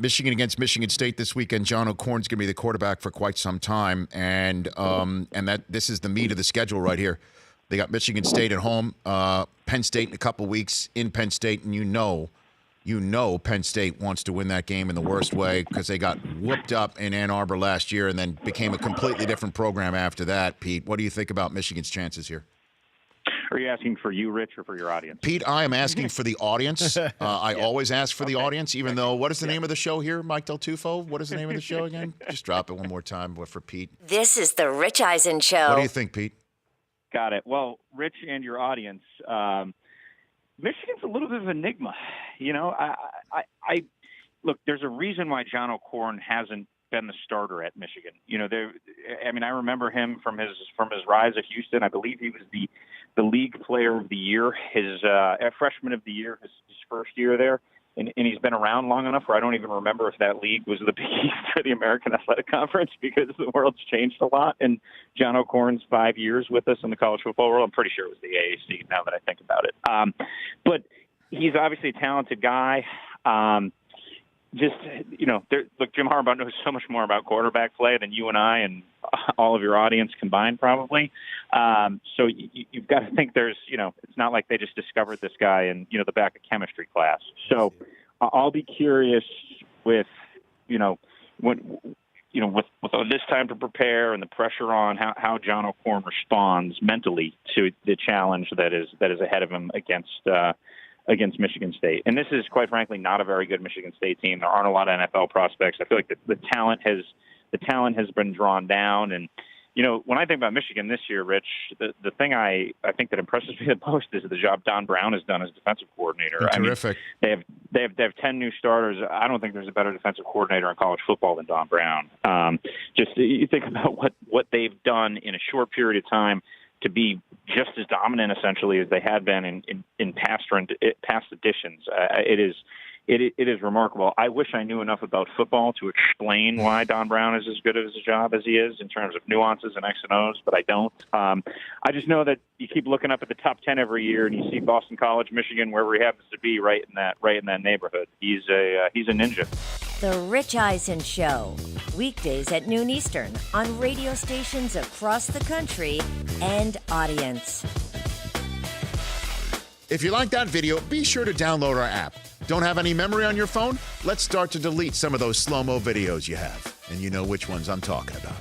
Michigan against Michigan State this weekend. John O'Korn's going to be the quarterback for quite some time, and that this is the meat of the schedule right here. They got Michigan State at home, Penn State in a couple weeks in Penn State, and you know Penn State wants to win that game in the worst way because they got whooped up in Ann Arbor last year and then became a completely different program after that. Pete, what do you think about Michigan's chances here? Are you asking for you, Rich, or for your audience? Pete, I am asking for the audience. I always ask for the audience, even though, what is the name of the show here, Mike Del Tufo? What is the name of the show again? Just drop it one more time for Pete. This is the Rich Eisen Show. What do you think, Pete? Got it. Well, Rich and your audience, Michigan's a little bit of an enigma. You know, I look, there's a reason why John O'Korn hasn't been the starter at Michigan. You know, I remember him from his rise at Houston. I believe he was the league player of the year, his freshman of the year, his first year there. And he's been around long enough where I don't even remember if that league was the Big East or the American Athletic Conference because the world's changed a lot. And John O'Korn's 5 years with us in the college football world, I'm pretty sure it was the AAC now that I think about it. But he's obviously a talented guy. Look, Jim Harbaugh knows so much more about quarterback play than you and I and all of your audience combined, probably. So you've got to think it's not like they just discovered this guy in, the back of chemistry class. So I'll be curious with this time to prepare and the pressure on how John O'Korn responds mentally to the challenge that is ahead of him against Michigan State. And this is, quite frankly, not a very good Michigan State team. There aren't a lot of NFL prospects. I feel like the talent has been drawn down. And, when I think about Michigan this year, Rich, the thing I think that impresses me the most is the job Don Brown has done as defensive coordinator. Terrific. I mean, they have 10 new starters. I don't think there's a better defensive coordinator in college football than Don Brown. Just you think about what they've done in a short period of time to be just as dominant, essentially, as they had been in past editions. It is remarkable. I wish I knew enough about football to explain why Don Brown is as good at his job as he is in terms of nuances and X and O's, but I don't. I just know that you keep looking up at the top 10 every year, and you see Boston College, Michigan, wherever he happens to be, right in that neighborhood. He's a ninja. The Rich Eisen Show, weekdays at noon Eastern on radio stations across the country and audience. If you like that video, be sure to download our app. Don't have any memory on your phone? Let's start to delete some of those slow-mo videos you have. And you know which ones I'm talking about.